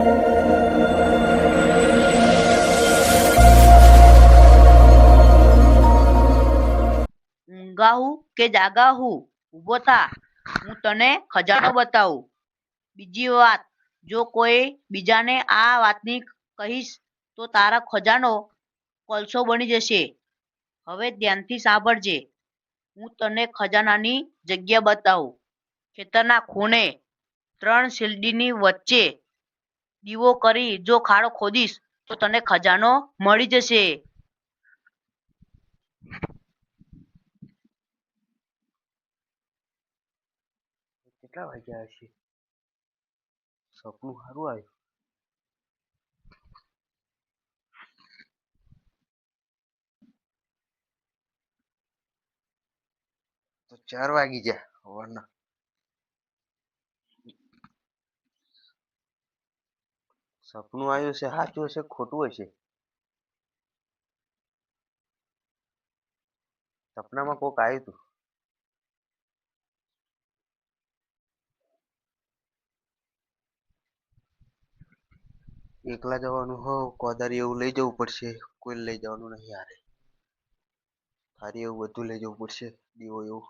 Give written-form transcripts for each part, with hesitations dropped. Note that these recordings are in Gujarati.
ઊંઘા હું કે જાગા હું? ઊભો થા, હું તને ખજાનો બતાવું. બીજી વાત, જો કોઈ બીજાને આ વાતની કહીશ તો તારા ખજાનો કોલસો બની જશે. હવે ધ્યાનથી સાંભળજે. હું તને ખજાનાની જગ્યા બતાવું. ખેતરના ખૂણે 3 શેરડીની વચ્ચે દીવો કરી જો ખાડો ખોદીશ તો તને ખજાનો મળી જશે. કેટલા વાગ્યા હશે? સપનું સારું આવ્યું. તો 4 વાગી ગયા સવારના. સપનું આવ્યું છે, સાચું હશે ખોટું હશે? સપનામાં કોક આવ્યું હતું. એકલા જવાનું હો, કોદારી એવું લઈ જવું પડશે. કોઈ લઈ જવાનું નહીં હારે. થારી એવું બધું લઈ જવું પડશે. દીવો એવું.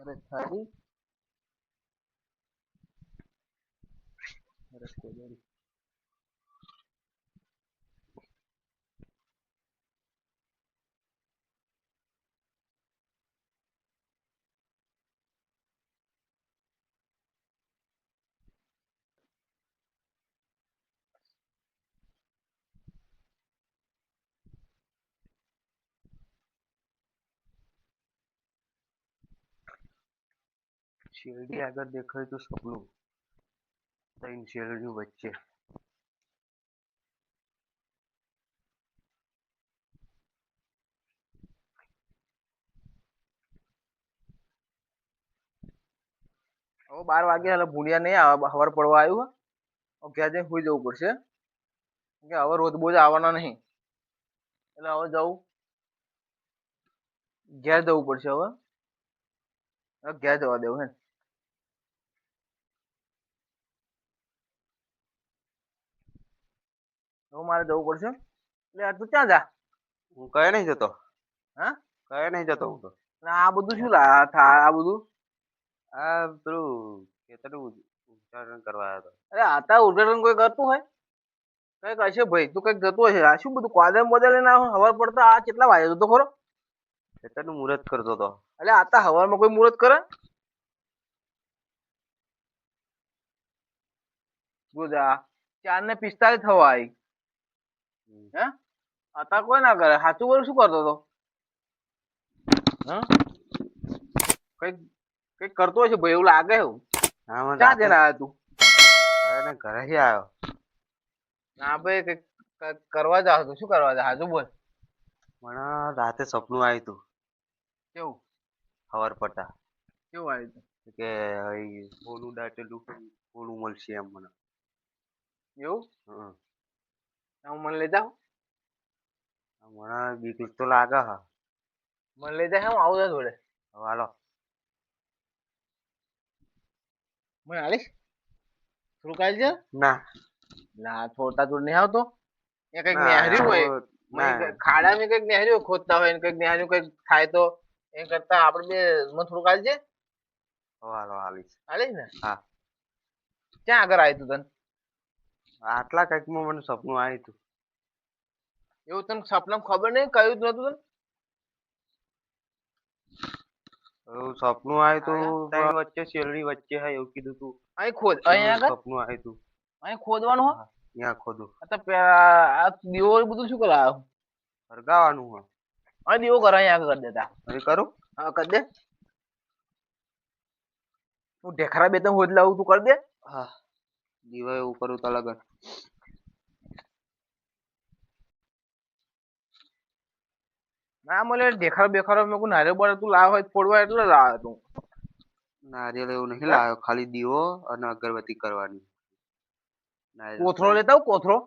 અરે થારી, અરે કોદારી. શેરડી આગળ દેખાય તો સપનું. 3 શેરડીઓ વચ્ચે. હવે 12 વાગ્યા એટલે ભૂલિયા નહીં આવે. સવાર પડવા આવ્યું. ઘેર જઈને સુઈ જવું પડશે. કે હવે રોજ બોજ આવવાના નહીં એટલે હવે જવું ઘેર જવું પડશે. હવે ઘેર જવા દેવું હે. હવે મારે જવું પડશે. એટલે તું ક્યાં જા? હું કયા નહીં જતો. હા, કયા નહીં જતો હું તો. આ બધું શું આ બધું? આ પેલું ખેતરનું ઉચ્ચારણ કરવા આવ્યો હતો. અરે આતા ઉદ્ઘાટન કોઈ કરતું હોય? કઈક હશે ભાઈ, તું કઈક જતો હશે. આ શું બધું કોદમ બોદમ ના હવાર પડતા આ કેટલા વાગે તો ખરો? ખેતરનું મુહૂર્ત કરતો હતો. એટલે આતા હવારમાં કોઈ મુહૂર્ત કરે? ગુજા 4:45 થવા આવી. હે આતા કોઈ ના કરે. સાચું બોલ, શું કરતો હતો? કઈક કઈક કરતો હશે ભાઈ, એવું લાગે. એવું ક્યાં જઈને આવ્યા તું? ઘરે આવ્યો. ના ભાઈ, કઈક કરવા જાવ તો શું કરવા જાય? હાજુ બોલ. મને રાતે સપનું આવ્યું હતું. કેવું? ખબર પડતા કેવું આવ્યું હતું? કે સોનું દાટેલું સોનું મળશે એમ મને. એવું? હું મને લઈ જાઉં? મને બીક તો લાગે. હા, મને લઈ જાય. હું આવું જોડે. હાલો, મને હાલીશ થોડુંક આવી છે. ના ના, થોડતા થોડ નહીં આવતો. એ કઈક નેહર્યું હોય ખાડામાં, કઈક નેહર્યું ખોદતા હોય, કઈક નેહર્યું કઈક થાય તો એ કરતા આપડે બે થોડુંક આવી જાય. હાલો, હાલીશ. હાલીશ ને? હા. ક્યાં આગળ આવ્યું તું તને? આટલા કઈક માં મને સપનું આવ્યું હતું. એવું તને સપના ખબર નહીં કયું જ નતું? સપનું આવ્યું તું વચ્ચે શેરડી વચ્ચે હે એવું કીધું તું. અહીં ખોદ, અહીંયા સપનું આવ્યું તું. અહીં ખોદવાનું હે? ત્યાં ખોદું. આ દીવો બધું શું કરાવ? હરગાવાનું હે. અહીં દીવો કર, અહીંયા આગળ કરી દેતા. અહીં કરું? હા, કરી દે. હું ઢેખરા બે હોદ લાવું, તું કરી દે. હા, દીવા એવું કરું તો લગન. ના મને દેખાડો બેખાડો મેં કોઈ નારિયેળ બારિયેળ તું લાવ્યો હોય ફોડવા એટલે લાવ્યો તું. નારિયેળ એવું નહીં લાવ્યો, ખાલી દીવો અને અગરબત્તી કરવાની. કોથળો લેતા આવ, કોથળો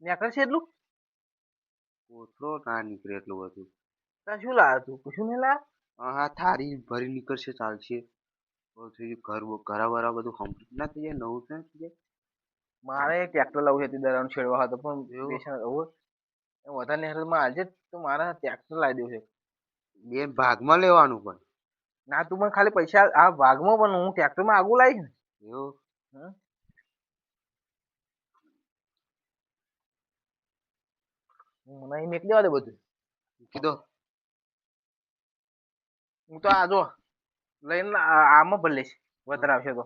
નેકળે છે એટલું. કોથળો ના નીકળે એટલું બધું. તાર શું લાવ્યો તું કશું નહીં લાવ્યો? હા થાળી ભરી નીકળશે ચાલશે. તો થઈ ગયું ઘર બરા બધું કમ્પ્લીટ ના થઈ જાય નવું ના થઈ જાય. મારે ટ્રેક્ટર લાવવું છે તે દરાનું છેડવા હતો પણ એવું? પૈસા હવે વધારે નેહરલમાં આજે તો મારે ટ્રેક્ટર લાવી દેવું છે. બે ભાગમાં લેવાનું પણ. ના તું મને ખાલી પૈસા આ ભાગમાં પણ હું ટ્રેક્ટરમાં આગું લાવીશ ને. એવું? હમ? મને અહીં મેક દેવા દે બધું. કીધો હું તો આ જો લઈને આમાં ભરી લઈશ વધારે આવશે તો.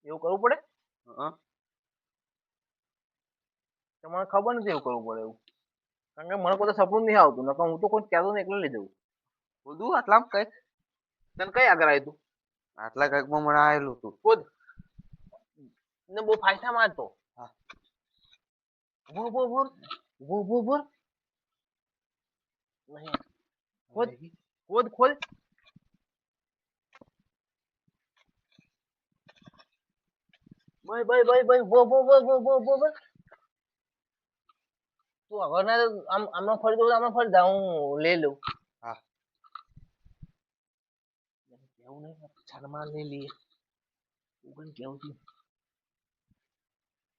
એવું કરવું પડે? હા તમને ખબર નથી એવું કરવું પડે એવું. કારણ કે મને કોઈ સપનું નહીં આવતું નકર હું તો કોઈ કહેતો ને એકલો લઈ જવું. બધું આટલા કઈક તને કઈ આગળ આવ્યું તું? આટલા કઈક માં મને આવેલું હતું. ખુદ ને બહુ ફાયદા મારતો. હા. બોલ બોલ બોલ બોલ બોલ બોલ. નહીં ખોદ ખોદ ખોદ. ભાઈ ભાઈ ભાઈ ભાઈ બો બો બો બો બો બો બો. તું આગળ ના આમ આમાં ફરી દઉં આમાં ફરી દઉં હું લઈ લઉં. હા. કેવું નહીં છાનમાં લઈ લઈએ. તું પણ કેવું છું.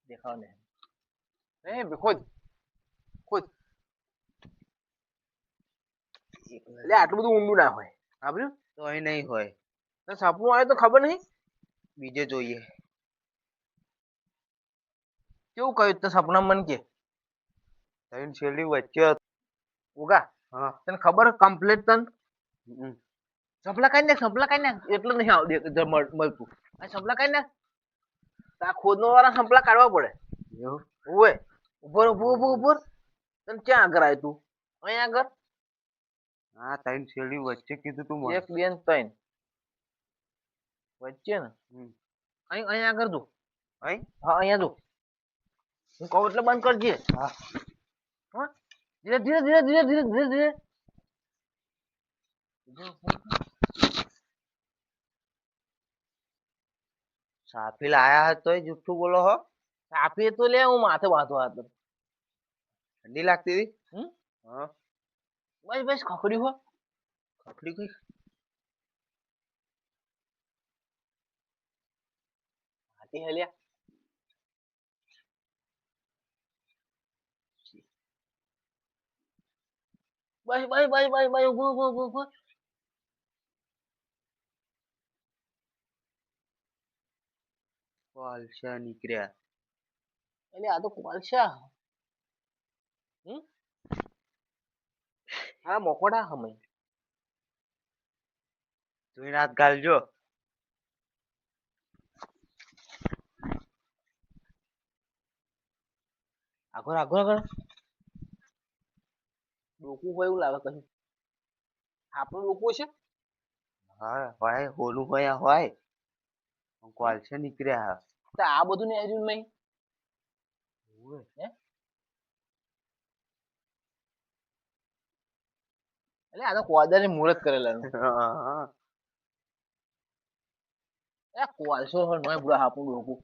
દેખાવ ને. એ ખોદ ખોદ. એટલે આટલું બધું ઊંડું ના હોય. સાંભળ્યું? તો અહીં નહીં હોય. તને સપનું આવે તો ખબર નહીં. બીજે જોઈએ. કેવું કહ્યું તો સપના મન કે ત્રણ શેરડી વચ્ચે ઉગા હા તને ખબર કમ્પ્લીટ તને હમ. સપલા કાઢી નાખ એટલું નહીં આવતું મળતું આ સપલા કાઢી નાખ. આ ખોદ નો વાળા સપલા કાઢવા પડે. એવું? ઓવે ઉપર ઉપર ઉપર ઉપર તને ક્યાં આગળ આવ્યું તું? અહીંયા આગળ હા ત્રણ શેરડી વચ્ચે કીધું તું મને. 1 2 3 વચ્ચે ને હમ. અહીંયા આગળ જો. અહીં? હા અહીંયા જો. હું કહું એટલે બંધ કરજે. હા. હા ધીરે ધીરે ધીરે ધીરે ધીરે ધીરે ધીરે. સાફી લાયા તોય જુઠ્ઠું બોલો હો. આપીએ તો લે હું માથે બાંધો હતો. ઠંડી લાગતી હતી. હમ હા બસ બસ ખખડ્યું હો. ખપડી ગઈ. હાથી હલ્યા. બસ બસ બસ બસ બસ ઉભો ઉભો ઉભો ઉભો. કોલસા નીકળ્યા. એટલે આ તો કોલસા. હા મોકોડા હમે. તું રાત ગાલજો. આગળ આગળ આગળ. ડોકું હોય એવું લાગે કશું. આપણું ડોકું છે. હા હોય હોલું હોય હોય. કોલસા નીકળ્યા. તો આ બધું ને હજુ નહીં. એટલે આ તો કોદાળ ની મુહૂર્ત કરેલા. હા એ કોલસો હોય નોય બુડા આપણું ડોકું.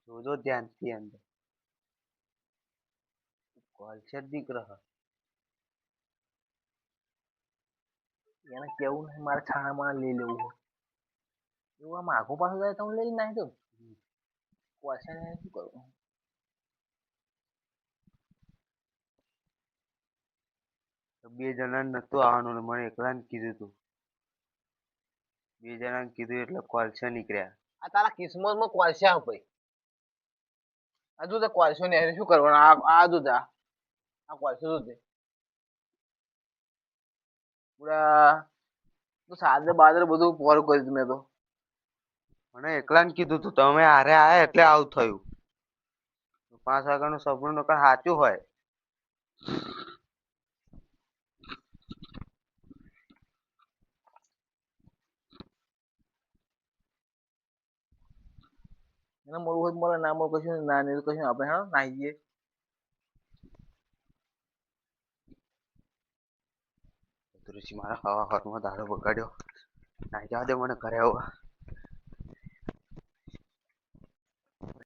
જોજો ધ્યાનથી અંદર. કોલસા દીકરા. એને કેવું નહીં મારે છાણામાં લઈ લેવું હોય. એવું આમ આખું પાછું જાય તો હું લઈ નાખી દઉં. કોલસા ને શું કરવું? બે જણા નતું આવવાનું ને મને એકલા ને કીધું તું. બે જણા કીધું એટલે કોલસા નીકળ્યા. આ તારા કિસ્મત માં કોલસા ભાઈ. હજુ તો કોલસો ને શું કરવાનું આ જો આ કોલસો શું પૂરા તો સાદરે બાદરે બધું પોરું કરી દીધું મેં તો. મને એકલા ને કીધું તું તમે હારે આયા એટલે આવું થયું. 5 વાગ્યાનું સપનું નકર સાચું હોય. એને મળવું હોય મળે ના મળે કશું ના નહીં કશું આપણે હા નાહી જઈએ. ઋષિ મારા હવા હાથમાં દાડો બગાડ્યો. નાઈ જવા દે મને ઘરે આવો.